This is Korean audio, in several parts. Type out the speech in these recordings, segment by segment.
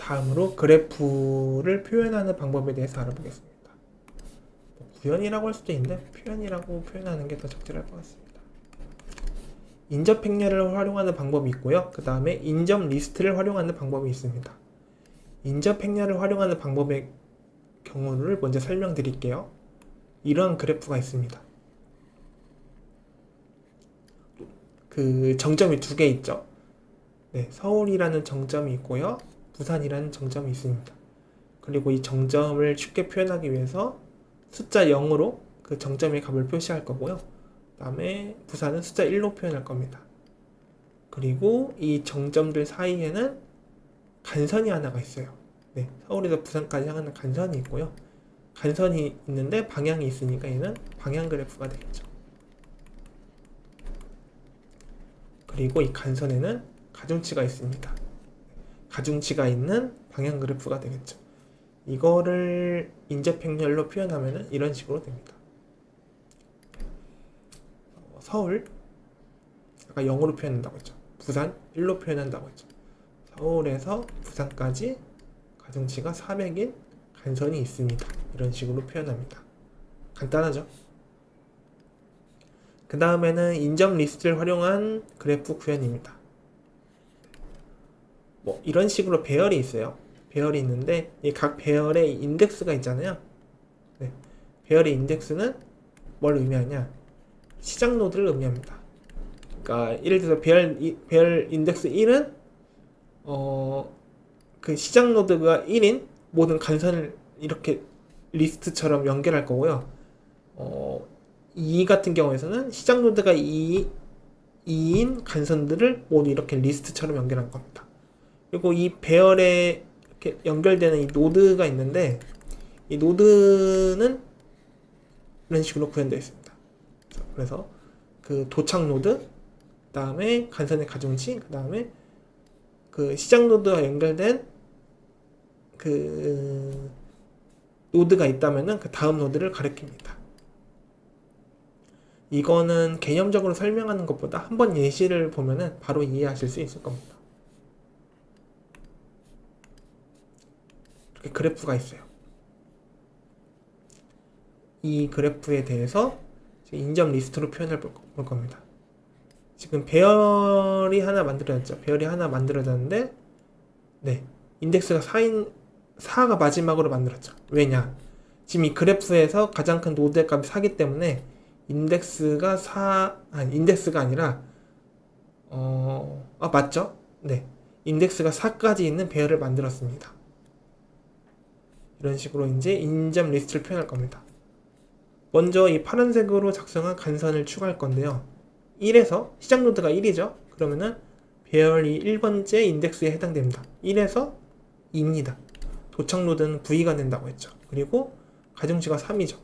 다음으로 그래프를 표현하는 방법에 대해서 알아보겠습니다. 구현이라고 할 수도 있는데 표현이라고 표현하는 게 더 적절할 것 같습니다. 인접 행렬을 활용하는 방법이 있고요. 그 다음에 인접 리스트를 활용하는 방법이 있습니다. 인접 행렬을 활용하는 방법의 경우를 먼저 설명드릴게요. 이런 그래프가 있습니다. 그 정점이 두 개 있죠. 네, 서울이라는 정점이 있고요. 부산이라는 정점이 있습니다. 그리고 이 정점을 쉽게 표현하기 위해서 숫자 0으로 그 정점의 값을 표시할 거고요. 그 다음에 부산은 숫자 1로 표현할 겁니다. 그리고 이 정점들 사이에는 간선이 하나가 있어요. 네, 서울에서 부산까지 향하는 간선이 있고요. 간선이 있는데 방향이 있으니까 얘는 방향 그래프가 되겠죠. 그리고 이 간선에는 가중치가 있습니다. 가중치가 있는 방향 그래프가 되겠죠. 이거를 인접 행렬로 표현하면 이런 식으로 됩니다. 서울 아까 0으로 표현한다고 했죠. 부산 1로 표현한다고 했죠. 서울에서 부산까지 가중치가 400인 간선이 있습니다. 이런 식으로 표현합니다. 간단하죠? 그 다음에는 인접 리스트를 활용한 그래프 구현입니다. 뭐 이런 식으로 배열이 있어요. 배열이 있는데 이 각 배열에 인덱스가 있잖아요. 네. 배열의 인덱스는 뭘 의미하냐? 시작 노드를 의미합니다. 그러니까 예를 들어서 배열 인덱스 1은 그 시작 노드가 1인 모든 간선을 이렇게 리스트처럼 연결할 거고요. 2 같은 경우에서는 시작 노드가 2인 간선들을 모두 이렇게 리스트처럼 연결할 겁니다. 그리고 이 배열에 이렇게 연결되는 이 노드가 있는데 이 노드는 이런 식으로 구현되어 있습니다. 그래서 그 도착 노드, 그 다음에 간선의 가중치, 그 다음에 그 시작 노드와 연결된 그 노드가 있다면은 그 다음 노드를 가리킵니다. 이거는 개념적으로 설명하는 것보다 한번 예시를 보면은 바로 이해하실 수 있을 겁니다. 이렇게 그래프가 있어요. 이 그래프에 대해서 인접 리스트로 표현을 볼 겁니다. 지금 배열이 하나 만들어졌죠. 배열이 하나 만들어졌는데 네, 인덱스가 4가 마지막으로 만들었죠. 왜냐? 지금 이 그래프에서 가장 큰 노드의 값이 4기 때문에 인덱스가 인덱스가 아니라 맞죠? 네, 인덱스가 4까지 있는 배열을 만들었습니다. 이런 식으로 이제 인접 리스트를 표현할 겁니다. 먼저 이 파란색으로 작성한 간선을 추가할 건데요. 1에서 시작 노드가 1이죠. 그러면은 배열이 1번째 인덱스에 해당됩니다. 1에서 2입니다. 도착 노드는 V가 된다고 했죠. 그리고 가중치가 3이죠.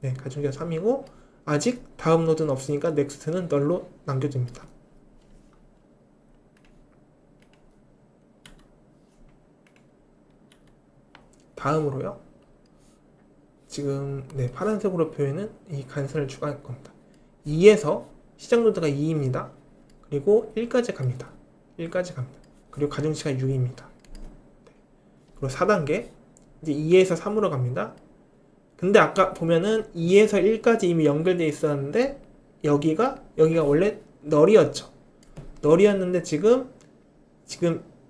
네, 가중치가 3이고 아직 다음 노드는 없으니까 넥스트는 널로 남겨집니다. 다음으로요. 지금 네, 파란색으로 표현은 이 간선을 추가할 겁니다. 2에서 시작 노드가 2입니다. 그리고 1까지 갑니다. 1까지 갑니다. 그리고 가중치가 6입니다. 그리고 4단계 이제 2에서 3으로 갑니다. 근데 아까 보면은 2에서 1까지 이미 연결되어 있었는데 여기가 원래 널이었죠. 널이었는데 지금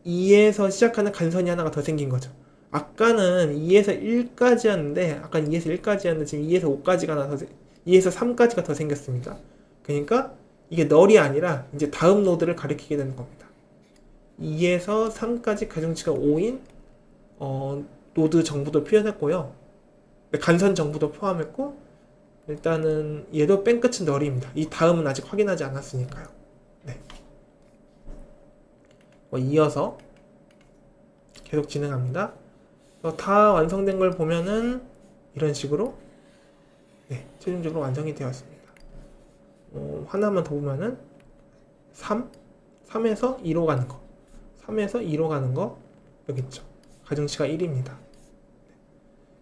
2에서 시작하는 간선이 하나가 더 생긴 거죠. 아까는 2에서 1까지였는데 지금 2에서 5까지가 2에서 3까지가 더 생겼습니다. 그러니까 이게 널이 아니라 이제 다음 노드를 가리키게 되는 겁니다. 2에서 3까지 가중치가 5인 노드 정보도 표현했고요. 간선 정보도 포함했고 일단은 얘도 뺀 끝은 널입니다. 이 다음은 아직 확인하지 않았으니까요. 네. 이어서 계속 진행합니다. 다 완성된 걸 보면은 이런 식으로 네, 최종적으로 완성이 되었습니다. 하나만 더 보면은 3에서 2로 가는 거 3에서 2로 가는 거 여기 있죠. 가중치가 1입니다.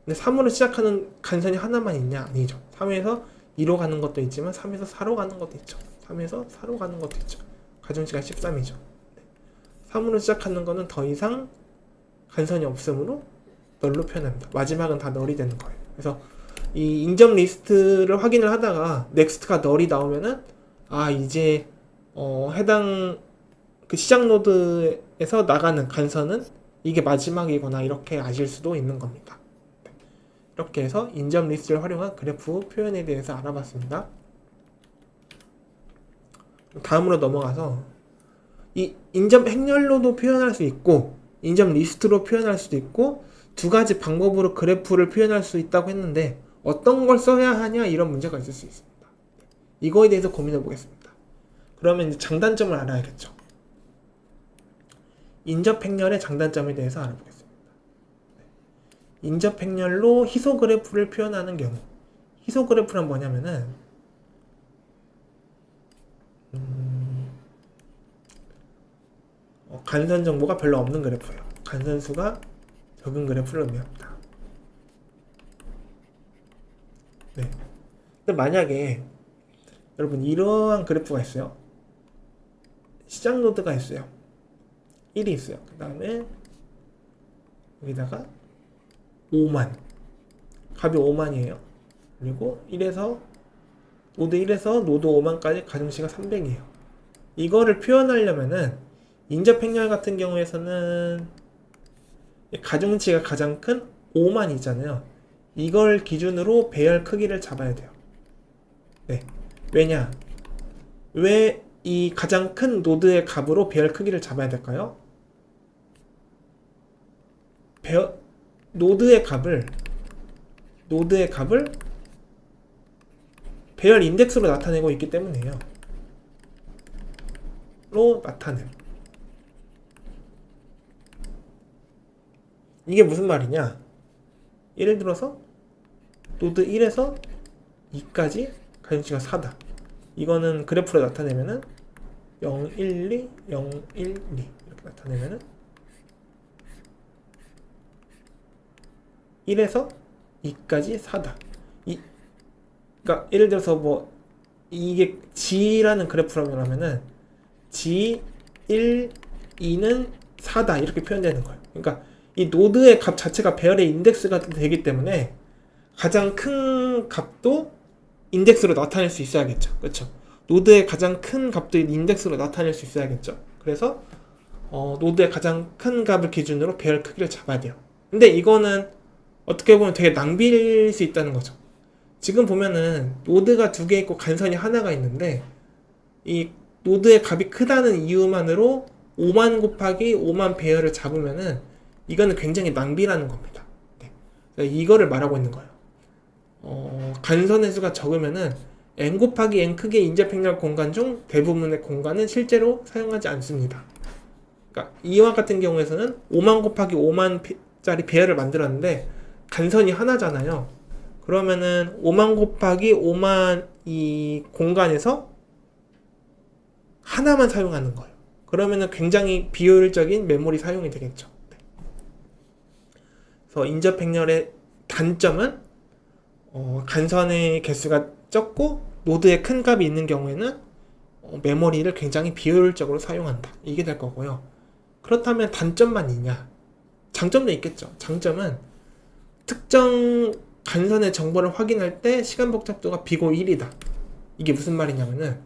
근데 3으로 시작하는 간선이 하나만 있냐? 아니죠. 3에서 2로 가는 것도 있지만 3에서 4로 가는 것도 있죠. 3에서 4로 가는 것도 있죠. 가중치가 13이죠. 3으로 시작하는 거는 더 이상 간선이 없으므로 널로 표현합니다. 마지막은 다 널이 되는 거예요. 그래서 이 인접 리스트를 확인을 하다가 넥스트가 널이 나오면은 이제 해당 그 시작 노드에서 나가는 간선은 이게 마지막이거나 이렇게 아실 수도 있는 겁니다. 이렇게 해서 인접 리스트를 활용한 그래프 표현에 대해서 알아봤습니다. 다음으로 넘어가서 이 인접 행렬로도 표현할 수 있고 인접 리스트로 표현할 수도 있고 두 가지 방법으로 그래프를 표현할 수 있다고 했는데 어떤 걸 써야 하냐 이런 문제가 있을 수 있습니다. 이거에 대해서 고민해 보겠습니다. 그러면 이제 장단점을 알아야겠죠. 인접 행렬의 장단점에 대해서 알아보겠습니다. 인접 행렬로 희소 그래프를 표현하는 경우 희소 그래프란 뭐냐면은 간선 정보가 별로 없는 그래프예요. 간선수가 적은 그래프를 의미합니다. 네. 근데 만약에 여러분 이러한 그래프가 있어요. 시작 노드가 있어요. 1이 있어요. 그 다음에 여기다가 5만 값이 5만이에요. 그리고 1에서 노드 1에서 노드 5만까지 가중치가 300이에요. 이거를 표현하려면은 인접 행렬 같은 경우에서는 가중치가 가장 큰 5만이잖아요. 이걸 기준으로 배열 크기를 잡아야 돼요. 네. 왜냐? 왜 이 가장 큰 노드의 값으로 배열 크기를 잡아야 될까요? 노드의 값을 배열 인덱스로 나타내고 있기 때문이에요. 로 나타냄. 이게 무슨 말이냐? 예를 들어서 노드 1에서 2까지 가중치가 4다. 이거는 그래프로 나타내면은 0, 1, 2, 0, 1, 2 이렇게 나타내면은 1에서 2까지 4다. 그러니까 예를 들어서 뭐 이게 G라는 그래프라고 하면은 G, 1, 2는 4다 이렇게 표현되는 거예요. 그러니까 이 노드의 값 자체가 배열의 인덱스가 되기 때문에 가장 큰 값도 인덱스로 나타낼 수 있어야겠죠. 그렇죠? 노드의 가장 큰 값도 인덱스로 나타낼 수 있어야겠죠. 그래서 노드의 가장 큰 값을 기준으로 배열 크기를 잡아야 돼요. 근데 이거는 어떻게 보면 되게 낭비일 수 있다는 거죠. 지금 보면은 노드가 두 개 있고 간선이 하나가 있는데 이 노드의 값이 크다는 이유만으로 5만 곱하기 5만 배열을 잡으면은 이거는 굉장히 낭비라는 겁니다. 네. 이거를 말하고 있는 거예요. 간선의 수가 적으면은 n 곱하기 n 크기의 인접 행렬 공간 중 대부분의 공간은 실제로 사용하지 않습니다. 그러니까 이와 같은 경우에서는 5만 곱하기 5만 짜리 배열을 만들었는데 간선이 하나잖아요. 그러면은 5만 곱하기 5만 이 공간에서 하나만 사용하는 거예요. 그러면은 굉장히 비효율적인 메모리 사용이 되겠죠. 네. 그래서 인접 행렬의 단점은 간선의 개수가 적고 노드에 큰 값이 있는 경우에는 메모리를 굉장히 비효율적으로 사용한다. 이게 될 거고요. 그렇다면 단점만 있냐? 장점도 있겠죠. 장점은 특정 간선의 정보를 확인할 때 시간 복잡도가 비고 1이다. 이게 무슨 말이냐면은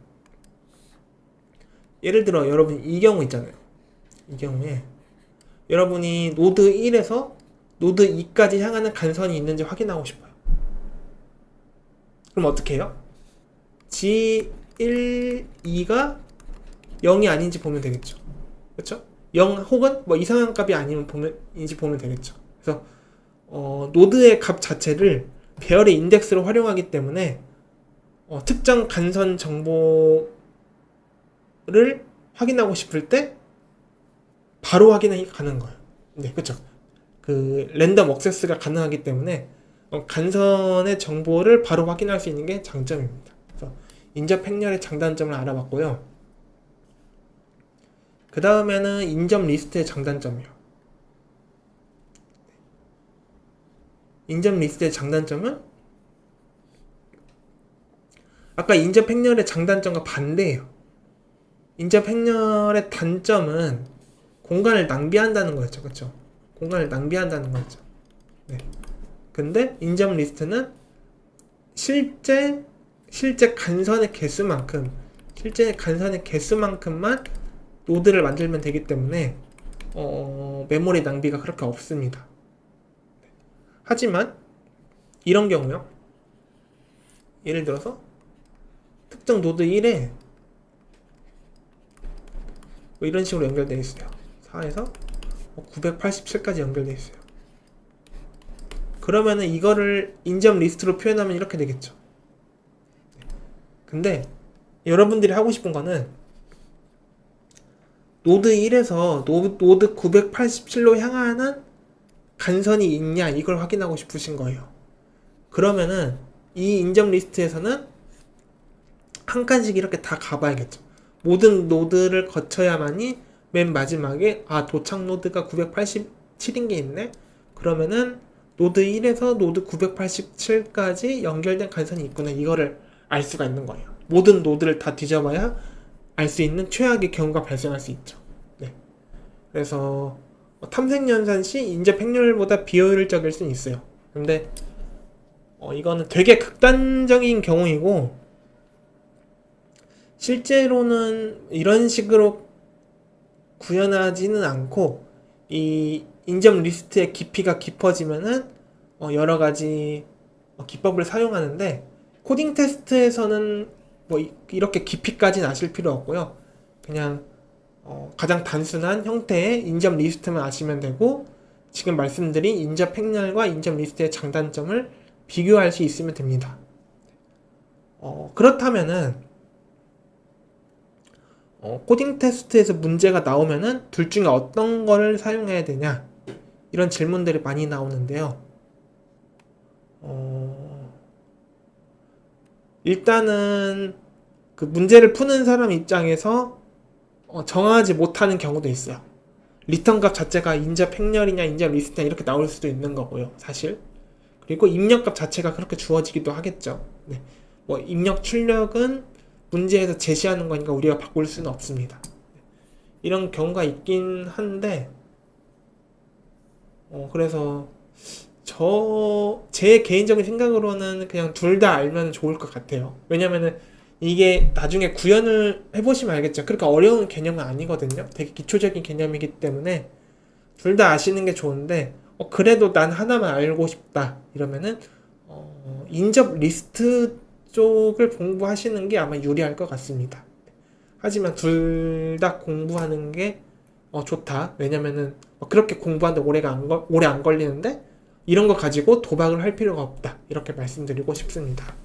예를 들어 여러분 이 경우 있잖아요. 이 경우에 여러분이 노드 1에서 노드 2까지 향하는 간선이 있는지 확인하고 싶어요. 그럼 어떻게 해요? G1, 2가 0이 아닌지 보면 되겠죠. 그렇죠? 0 혹은 뭐 이상한 값이 아닌지 보면 되겠죠. 그래서 노드의 값 자체를 배열의 인덱스로 활용하기 때문에 특정 간선 정보를 확인하고 싶을 때 바로 확인이 가는 거예요. 네, 그렇죠. 그 랜덤 액세스가 가능하기 때문에 간선의 정보를 바로 확인할 수 있는 게 장점입니다. 그래서 인접 행렬의 장단점을 알아봤고요. 그 다음에는 인접 리스트의 장단점이요. 인접 리스트의 장단점은 아까 인접 행렬의 장단점과 반대예요. 인접 행렬의 단점은 공간을 낭비한다는 거였죠. 그렇죠? 공간을 낭비한다는 거죠. 네. 근데 인접 리스트는 실제 간선의 개수만큼만 노드를 만들면 되기 때문에 메모리 낭비가 그렇게 없습니다. 하지만 이런 경우요. 예를 들어서 특정 노드 1에 뭐 이런 식으로 연결되어 있어요. 4에서 987까지 연결되어 있어요. 그러면은 이거를 인접 리스트로 표현하면 이렇게 되겠죠. 근데 여러분들이 하고 싶은 거는 노드 1에서 노드 987로 향하는 간선이 있냐 이걸 확인하고 싶으신 거예요. 그러면은 이 인접 리스트에서는 한 칸씩 이렇게 다 가봐야겠죠. 모든 노드를 거쳐야만이 맨 마지막에 도착 노드가 987인 게 있네. 그러면은 노드 1에서 노드 987까지 연결된 간선이 있구나. 이거를 알 수가 있는 거예요. 모든 노드를 다 뒤져봐야 알 수 있는 최악의 경우가 발생할 수 있죠. 네. 그래서 탐색 연산 시 인접 행렬보다 비효율적일 수는 있어요. 근데 이거는 되게 극단적인 경우이고 실제로는 이런 식으로 구현하지는 않고 이 인접 리스트의 깊이가 깊어지면은 여러 가지 기법을 사용하는데 코딩 테스트에서는 뭐 이렇게 깊이까지는 아실 필요 없고요. 그냥 가장 단순한 형태의 인접 리스트만 아시면 되고 지금 말씀드린 인접 행렬과 인접 리스트의 장단점을 비교할 수 있으면 됩니다. 그렇다면은 코딩 테스트에서 문제가 나오면은 둘 중에 어떤 거를 사용해야 되냐 이런 질문들이 많이 나오는데요. 일단은 그 문제를 푸는 사람 입장에서 정하지 못하는 경우도 있어요. 리턴 값 자체가 인접 행렬이냐 인접 리스트냐 이렇게 나올 수도 있는 거고요, 사실. 그리고 입력 값 자체가 그렇게 주어지기도 하겠죠. 네. 뭐 입력 출력은 문제에서 제시하는 거니까 우리가 바꿀 수는 없습니다. 이런 경우가 있긴 한데 그래서 제 개인적인 생각으로는 그냥 둘 다 알면 좋을 것 같아요. 왜냐면은 이게 나중에 구현을 해보시면 알겠죠. 그렇게 어려운 개념은 아니거든요. 되게 기초적인 개념이기 때문에 둘 다 아시는 게 좋은데 그래도 난 하나만 알고 싶다 이러면은 인접 리스트 쪽을 공부하시는 게 아마 유리할 것 같습니다. 하지만 둘 다 공부하는 게 좋다. 왜냐면은 그렇게 공부하는데 오래 안 걸리는데 이런 거 가지고 도박을 할 필요가 없다. 이렇게 말씀드리고 싶습니다.